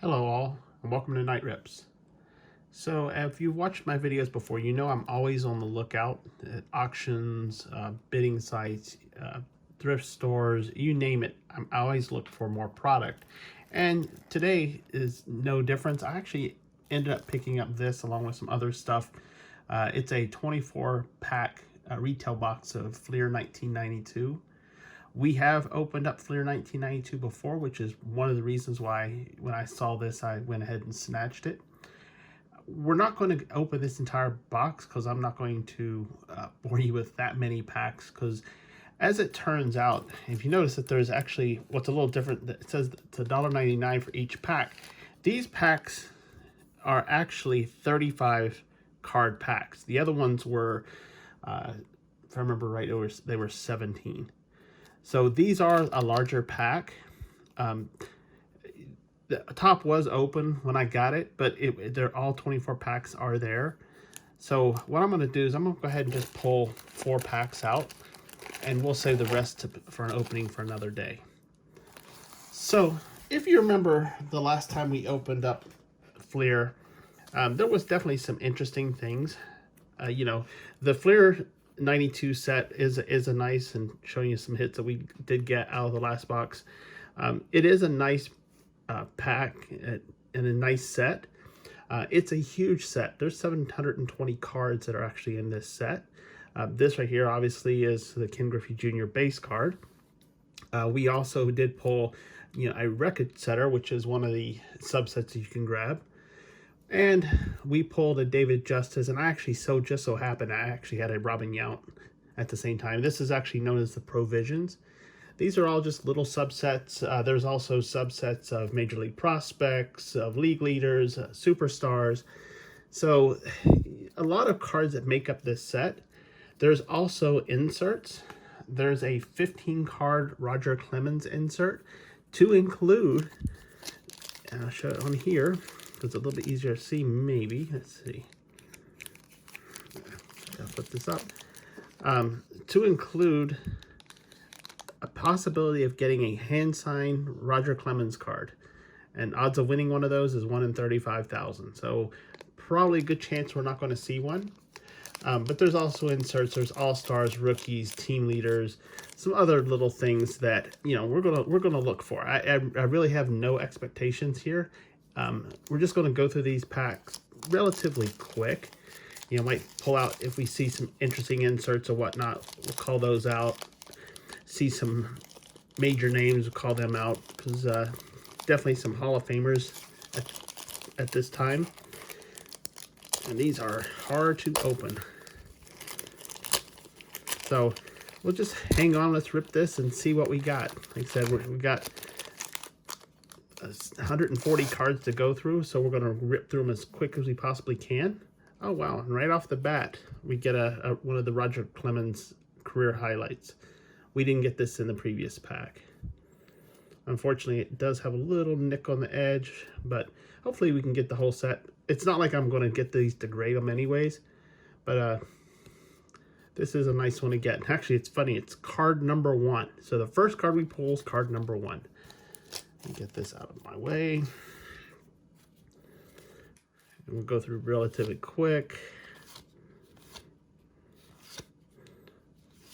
Hello all, and welcome to Night Rips. So if you've watched my videos before, you know I'm always on the lookout at auctions, bidding sites, thrift stores, you name it. I always look for more product. And today is no difference. I actually ended up picking up this along with some other stuff. It's a 24-pack retail box of Fleer 1992. We have opened up Fleer 1992 before, which is one of the reasons why when I saw this, I went ahead and snatched it. We're not going to open this entire box because I'm not going to bore you with that many packs, because as it turns out, if you notice that there's actually what's a little different, it says it's $1.99 for each pack. These packs are actually 35 card packs. The other ones were, if I remember right, they were 17. So these are a larger pack. The top was open when I got it, but they're all 24 packs are there. So what I'm going to do is I'm going to go ahead and just pull 4 packs out, and we'll save the rest for an opening for another day. So if you remember the last time we opened up Fleer, there was definitely some interesting things. The Fleer 92 set is a nice, and showing you some hits that we did get out of the last box. It is a nice pack and a nice set. It's a huge set. There's 720 cards that are actually in this set. This right here obviously is the Ken Griffey Jr. base card. We also did pull a record setter, which is one of the subsets that you can grab. And we pulled a David Justice, and I actually just so happened I actually had a Robin Yount at the same time. This is actually known as the Provisions. These are all just little subsets. There's also subsets of Major League prospects, of league leaders, superstars. So a lot of cards that make up this set. There's also inserts. There's a 15-card Roger Clemens insert to include, and I'll show it on here. It's a little bit easier to see, maybe. Let's see. I'll put this up. To include a possibility of getting a hand-signed Roger Clemens card. And odds of winning one of those is 1 in 35,000. So probably a good chance we're not going to see one. But there's also inserts. There's all-stars, rookies, team leaders, some other little things that we're gonna look for. I really have no expectations here. We're just going to go through these packs relatively quick. Might pull out if we see some interesting inserts or whatnot. We'll call those out. See some major names, we'll call them out, because definitely some Hall of Famers at this time. And these are hard to open. So we'll just hang on. Let's rip this and see what we got. Like I said, we got 140 cards to go through, so we're going to rip through them as quick as we possibly can. Oh wow, and right off the bat we get one of the Roger Clemens career highlights. We didn't get this in the previous pack. Unfortunately, it does have a little nick on the edge, but hopefully we can get the whole set. It's not like I'm going to get these to grade them anyways, but this is a nice one to get. Actually, it's funny, it's card number 1. So the first card we pull is card number 1. Get this out of my way. And we'll go through relatively quick.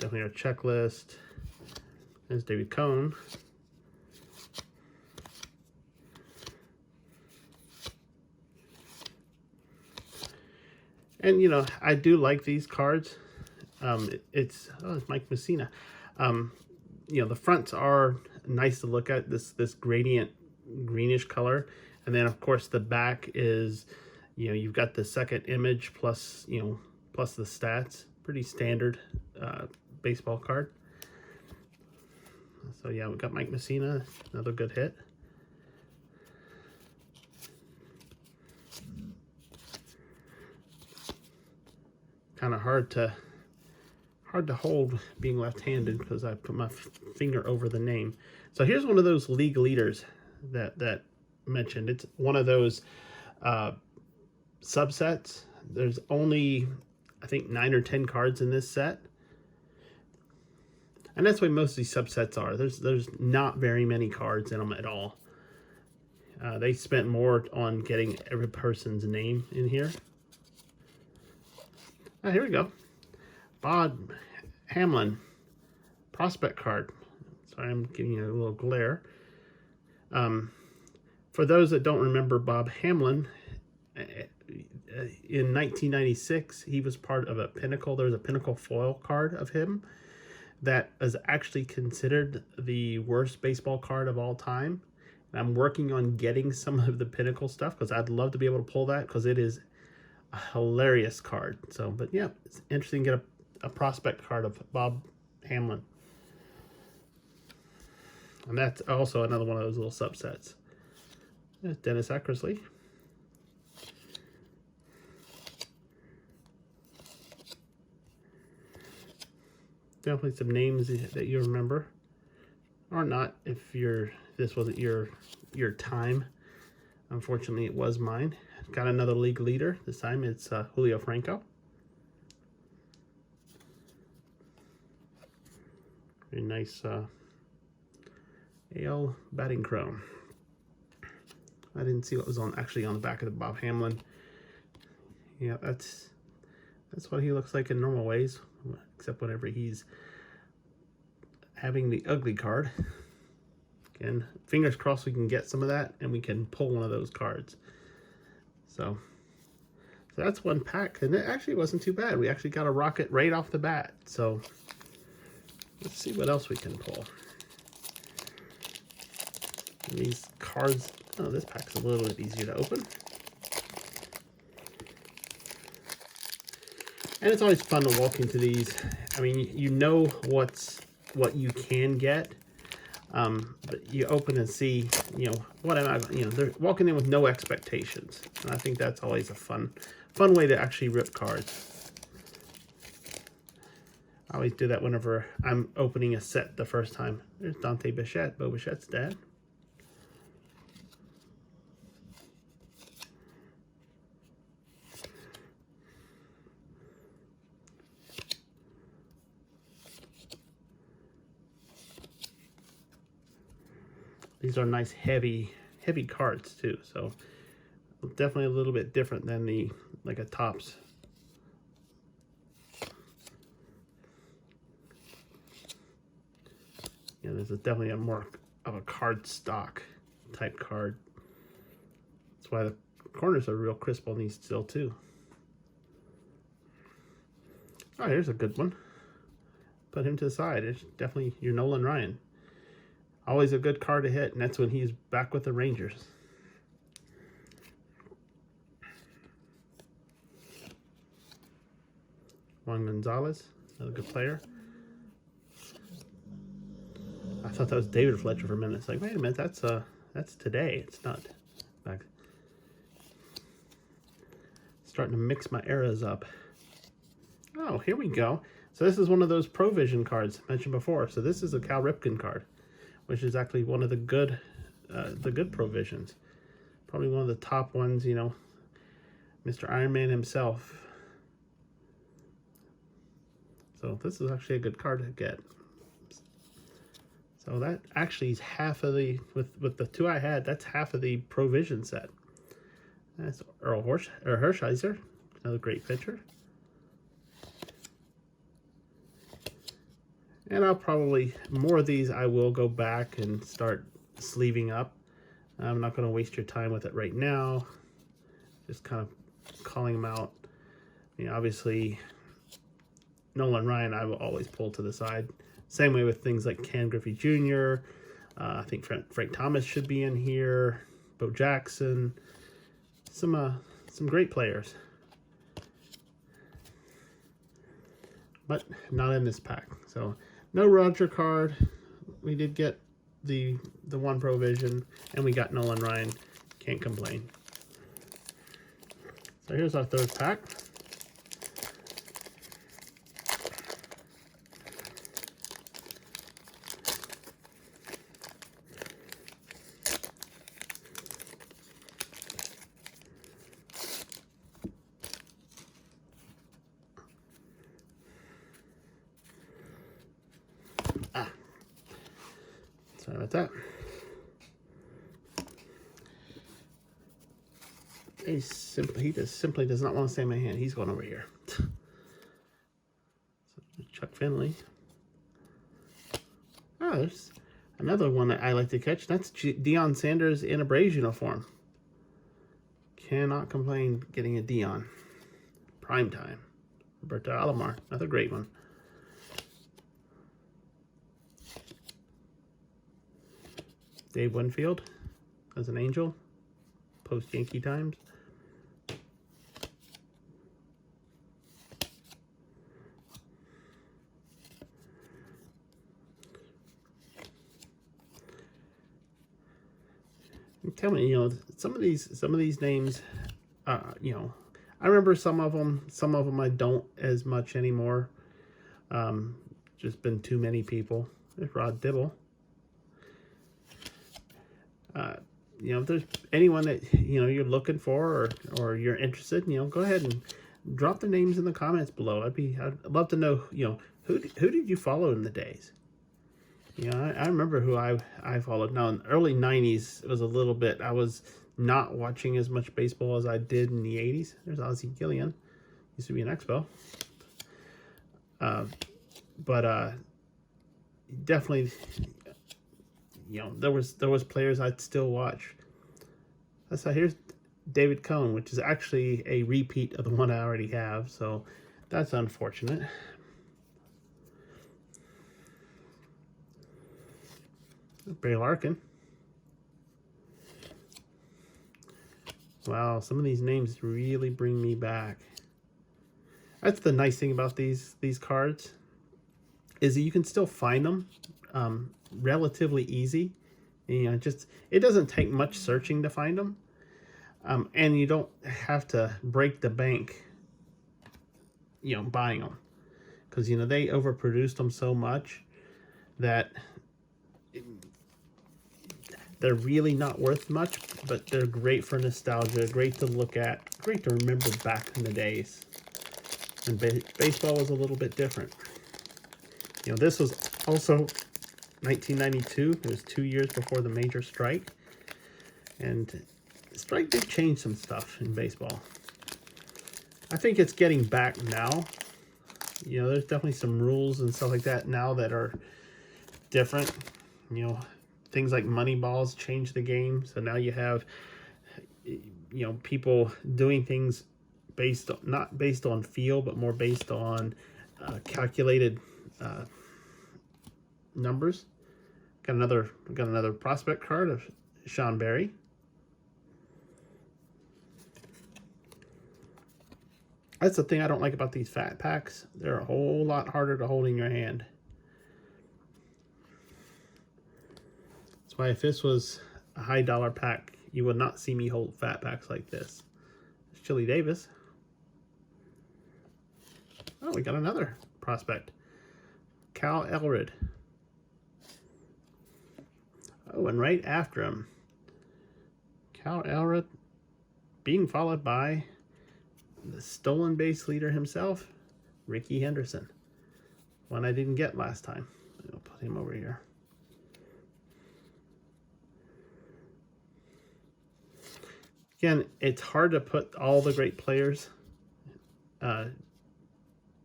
Definitely our checklist. There's David Cone. And I do like these cards. It's Mike Messina. The fronts are nice to look at, this gradient greenish color, and then of course the back is you've got the second image plus plus the stats. Pretty standard baseball card. So yeah, we got Mike Messina, another good hit. Kind of hard to hold being left-handed because I put my finger over the name. So here's one of those league leaders that mentioned. It's one of those subsets. There's only, I think, 9 or 10 cards in this set. And that's what most of these subsets are. There's not very many cards in them at all. They spent more on getting every person's name in here. Oh, here we go. Bob Hamlin, prospect card. Sorry, I'm giving you a little glare. For those that don't remember Bob Hamlin, in 1996, he was part of a Pinnacle. There was a Pinnacle foil card of him that is actually considered the worst baseball card of all time. And I'm working on getting some of the Pinnacle stuff because I'd love to be able to pull that because it is a hilarious card. So, but yeah, it's interesting to get a prospect card of Bob Hamlin. And that's also another one of those little subsets. There's Dennis Eckersley. Definitely some names that you remember, or not if this wasn't your time. Unfortunately, it was mine. Got another league leader. This time it's Julio Franco. Very nice AL batting chrome. I didn't see what was actually on the back of the Bob Hamlin. Yeah, that's what he looks like in normal ways, except whenever he's having the ugly card. Again, fingers crossed we can get some of that and we can pull one of those cards. So that's one pack, and it actually wasn't too bad. We actually got a rocket right off the bat. So let's see what else we can pull. And these cards, oh, this pack's a little bit easier to open. And it's always fun to walk into these. I mean, you know what you can get, but you open and see, what am I, they're walking in with no expectations. And I think that's always a fun way to actually rip cards. I always do that whenever I'm opening a set the first time. There's Dante Bichette, Bo Bichette's dad. These are nice heavy cards too, so definitely a little bit different than like a Topps. Yeah, this is definitely a more of a card stock type card. That's why the corners are real crisp on these still too. Oh, here's a good one. Put him to the side. It's definitely your Nolan Ryan. Always a good card to hit, and that's when he's back with the Rangers. Juan Gonzalez, another good player. I thought that was David Fletcher for a minute. It's like, wait a minute, that's today. It's not back. Starting to mix my eras up. Oh, here we go. So this is one of those Provision cards mentioned before. So this is a Cal Ripken card, which is actually one of the good Provisions. Probably one of the top ones, Mr. Iron Man himself. So this is actually a good card to get. So that actually is half of the, with the two I had, that's half of the Provision set. That's Earl Hershiser, another great pitcher. And I'll probably, more of these I will go back and start sleeving up. I'm not going to waste your time with it right now. Just kind of calling them out. Obviously, Nolan Ryan I will always pull to the side. Same way with things like Ken Griffey Jr. I think Frank Thomas should be in here. Bo Jackson. Some great players. But not in this pack. So no Roger card. We did get the one Provision, and we got Nolan Ryan. Can't complain. So here's our third pack. Sorry about that. he just simply does not want to stay in my hand. He's going over here. So, Chuck Finley. Oh, there's another one that I like to catch. That's Deion Sanders in a Braves uniform. Cannot complain getting a Deion. Prime time. Roberto Alomar, another great one. Dave Winfield as an Angel. Post Yankee times. Tell me, some of these names, I remember some of them I don't as much anymore. Just been too many people. There's Rod Dibble. If there's anyone that you're looking for or you're interested, go ahead and drop their names in the comments below. I'd love to know, who did you follow in the days? I remember who I followed. Now, in the early 90s, it was a little bit, I was not watching as much baseball as I did in the 80s. There's Ozzie Gillian. Used to be an Expo. But definitely, there was players I'd still watch. So here's David Cohn, which is actually a repeat of the one I already have. So that's unfortunate. Barry Larkin. Wow, some of these names really bring me back. That's the nice thing about these cards, is that you can still find them relatively easy. It doesn't take much searching to find them, and you don't have to break the bank, buying them, because they overproduced them so much that they're really not worth much, but they're great for nostalgia, great to look at, great to remember back in the days. And baseball was a little bit different. This was also 1992. It was 2 years before the major strike. And the strike did change some stuff in baseball. I think it's getting back now. There's definitely some rules and stuff like that now that are different. Things like money balls change the game. So now you have, people doing things not based on feel, but more based on calculated numbers. Got another prospect card of Sean Berry. That's the thing I don't like about these fat packs. They're a whole lot harder to hold in your hand. That's why if this was a high dollar pack, you would not see me hold fat packs like this. There's Chili Davis. Oh, we got another prospect. Cal Elred. Oh, and right after him, Cal Elred being followed by the stolen base leader himself, Ricky Henderson. One I didn't get last time. I'll put him over here. Again, it's hard to put all the great players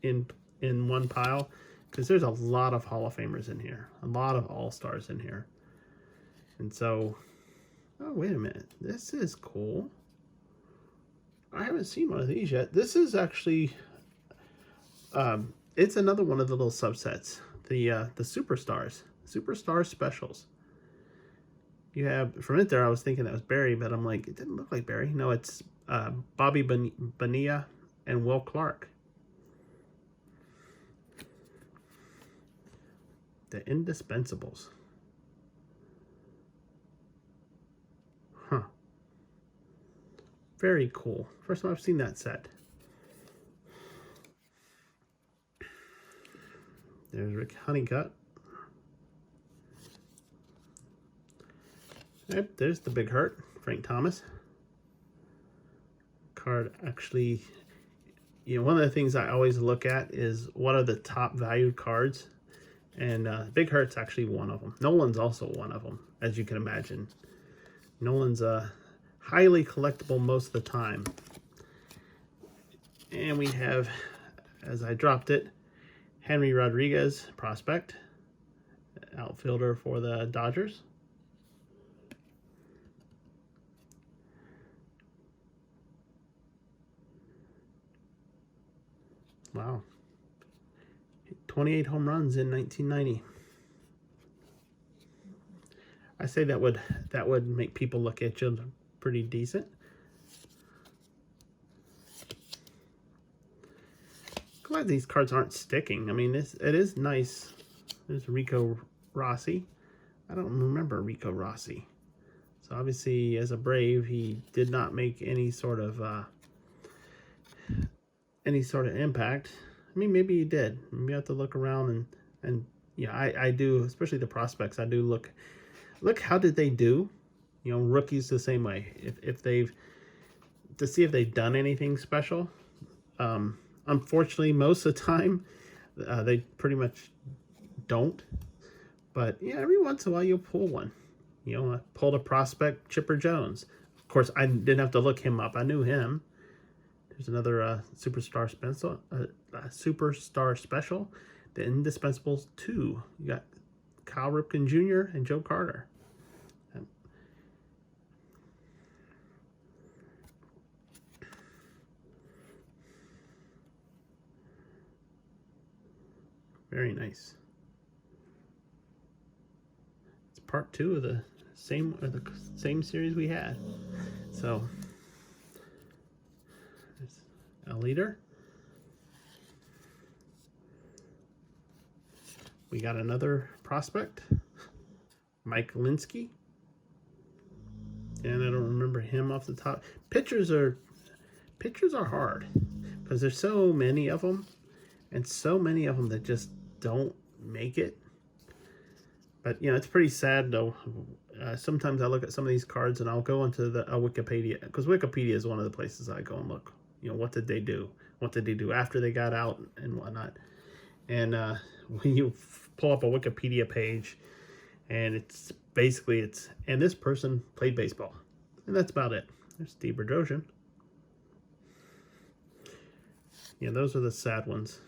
in one pile, because there's a lot of Hall of Famers in here, a lot of All-Stars in here. And so, oh, wait a minute. This is cool. I haven't seen one of these yet. This is actually, it's another one of the little subsets, the Superstars, Superstar Specials. You have, from it there, I was thinking that was Barry, but I'm like, it didn't look like Barry. No, it's Bobby Bonilla and Will Clark. The Indispensables. Huh. Very cool. First time I've seen that set. There's Rick Honeycutt. Yep, there's the Big Hurt, Frank Thomas. Card actually, one of the things I always look at is what are the top valued cards. And Big Hurt's actually one of them. Nolan's also one of them, as you can imagine. Nolan's highly collectible most of the time. And we have, as I dropped it, Henry Rodriguez, prospect, outfielder for the Dodgers. Wow. 28 home runs in 1990. I say that would make people look at you pretty decent. Glad these cards aren't sticking. I mean, it is nice. There's Rico Rossi. I don't remember Rico Rossi. So obviously, as a Brave, he did not make any sort of impact. I mean, maybe he did. Maybe I have to look around and yeah, I do, especially the prospects. I do look how did they do. You know, rookies the same way. If they've to see if they've done anything special. Unfortunately, most of the time, they pretty much don't. But yeah, every once in a while you'll pull one. You know, I pulled a prospect, Chipper Jones. Of course, I didn't have to look him up. I knew him. There's another superstar special, the Indispensables 2. You got Cal Ripken Jr. and Joe Carter. Very nice. It's part 2 of the same series we had. So there's a leader. We got another prospect, Mike Linsky. And I don't remember him off the top. Pitchers are hard because there's so many of them, and so many of them that just don't make it. But you know, it's pretty sad though. Sometimes I look at some of these cards and I'll go into the Wikipedia, because Wikipedia is one of the places I go and look. You know, what did they do? What did they do after they got out and whatnot? And when you pull up a Wikipedia page, and it's basically and this person played baseball, and that's about it. There's Steve Bedrosian. Yeah, those are the sad ones.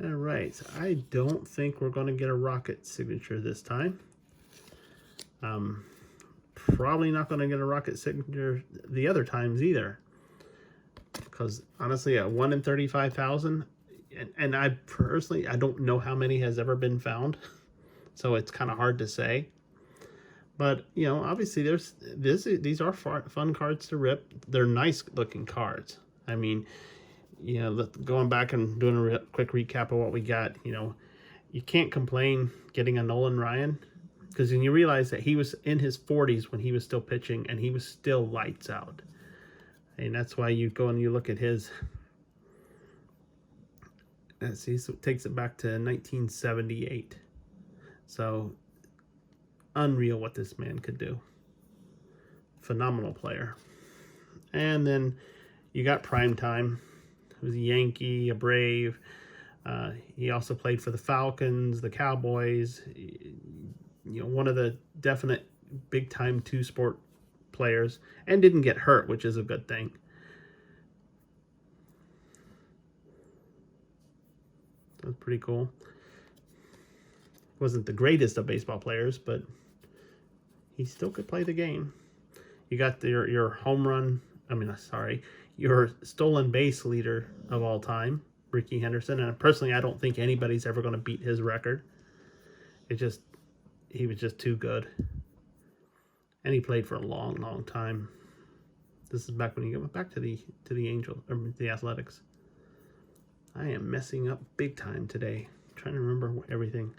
All right, so I don't think we're going to get a Rocket signature this time. Probably not going to get a Rocket signature the other times either, because honestly, at 1 in 35,000, and I personally, I don't know how many has ever been found, so it's kind of hard to say. But you know, obviously, these are fun cards to rip. They're nice looking cards. I mean, you know, going back and doing a quick recap of what we got, you know, you can't complain getting a Nolan Ryan, because then you realize that he was in his 40s when he was still pitching, and he was still lights out. And that's why you go and you look at his, let's see, so it takes it back to 1978. So unreal what this man could do. Phenomenal player. And then you got Prime Time. He was a Yankee, a Brave. He also played for the Falcons, the Cowboys. You know, one of the definite big-time two-sport players, and didn't get hurt, which is a good thing. That's pretty cool. Wasn't the greatest of baseball players, but he still could play the game. You got your home run, your stolen base leader of all time, Rickey Henderson. And personally, I don't think anybody's ever going to beat his record. He was just too good. And he played for a long, long time. This is back when he went back to the Angels, or the Athletics. I am messing up big time today. I'm trying to remember everything.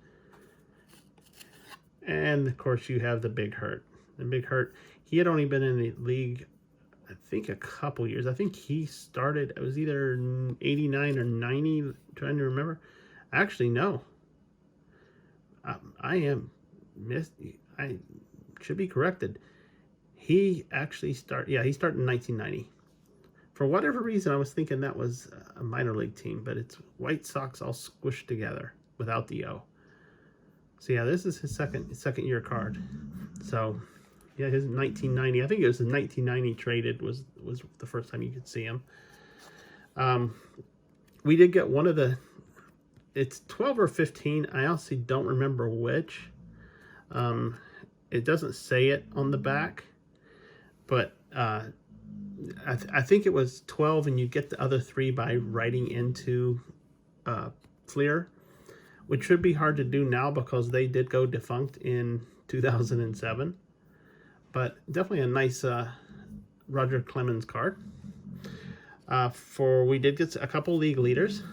And of course, you have the Big Hurt. The Big Hurt, he had only been in the league, I think, a couple years. I think he started, it was either 89 or 90, trying to remember. Actually, no. I should be corrected. He actually started in 1990. For whatever reason, I was thinking that was a minor league team, but it's White Sox all squished together without the O. So yeah, this is his second year card. So Yeah, his 1990. I think it was in 1990 traded was the first time you could see him. We did get one of the. It's 12 or 15. I honestly don't remember which. It doesn't say it on the back, but I think it was 12, and you get the other 3 by writing into Fleer, which should be hard to do now because they did go defunct in 2007. But definitely a nice Roger Clemens card. We did get a couple league leaders.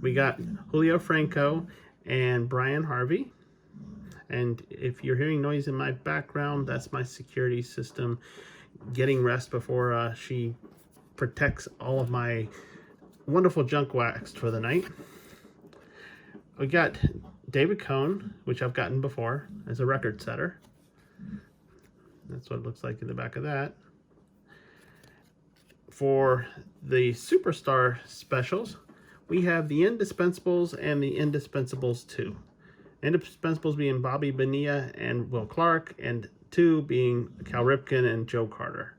We got Julio Franco and Brian Harvey. And if you're hearing noise in my background, that's my security system getting rest before she protects all of my wonderful junk waxed for the night. We got David Cohn, which I've gotten before as a record setter. That's what it looks like in the back of that. For the Superstar specials, we have the Indispensables and the Indispensables 2. Indispensables being Bobby Bonilla and Will Clark, and 2 being Cal Ripken and Joe Carter.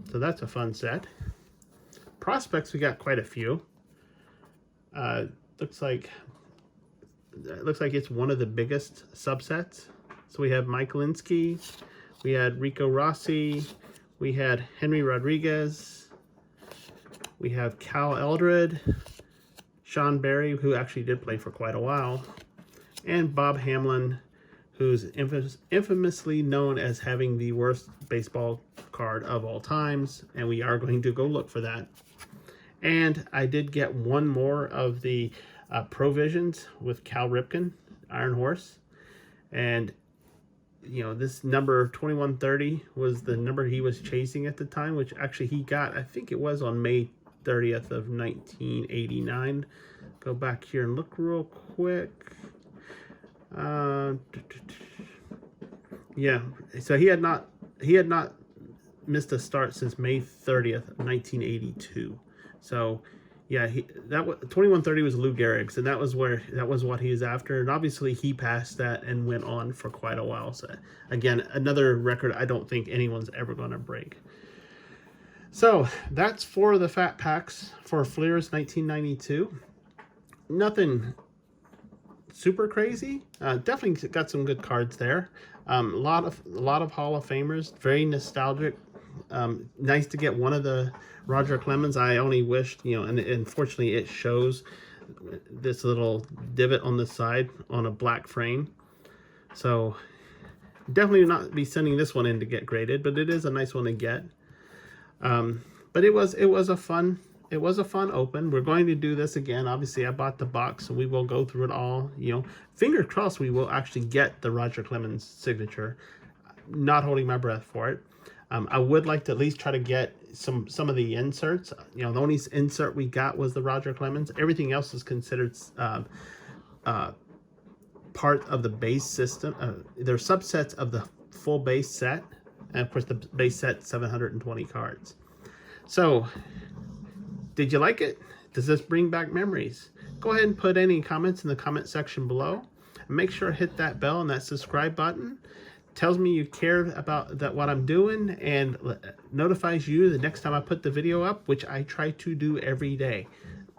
So that's a fun set. Prospects, we got quite a few. Looks like it's one of the biggest subsets. So we have Mike Linsky, we had Rico Rossi, we had Henry Rodriguez, we have Cal Eldred, Sean Barry, who actually did play for quite a while, and Bob Hamlin, who's infamously known as having the worst baseball card of all times, and we are going to go look for that. And I did get one more of the Provisions with Cal Ripken, Iron Horse, and you know, this number 2130 was the number he was chasing at the time, which actually he got, I think it was on May 30th of 1989. Go back here and look real quick. Yeah, so he had not missed a start since May 30th, 1982. So yeah, 2130 was Lou Gehrig's, and that was what he was after. And obviously he passed that and went on for quite a while. So again, another record I don't think anyone's ever going to break. So that's for the Fat Packs for Fleer's 1992. Nothing super crazy. Definitely got some good cards there. A lot of Hall of Famers. Very nostalgic. Nice to get one of the Roger Clemens. I only wished, you know, and unfortunately it shows this little divot on the side on a black frame. So definitely not be sending this one in to get graded, but it is a nice one to get. But it was a fun open. We're going to do this again. Obviously I bought the box, so we will go through it all. You know, fingers crossed we will actually get the Roger Clemens signature. Not holding my breath for it. I would like to at least try to get some of the inserts. You know, the only insert we got was the Roger Clemens. Everything else is considered part of the base system. They're subsets of the full base set. And of course the base set, 720 cards. So did you like it? Does this bring back memories? Go ahead and put any comments in the comment section below. And make sure to hit that bell and that subscribe button. Tells me you care about what I'm doing, and notifies you the next time I put the video up, which I try to do every day.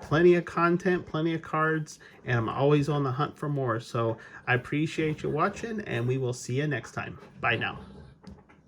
Plenty of content, plenty of cards, and I'm always on the hunt for more. So I appreciate you watching, and we will see you next time. Bye now.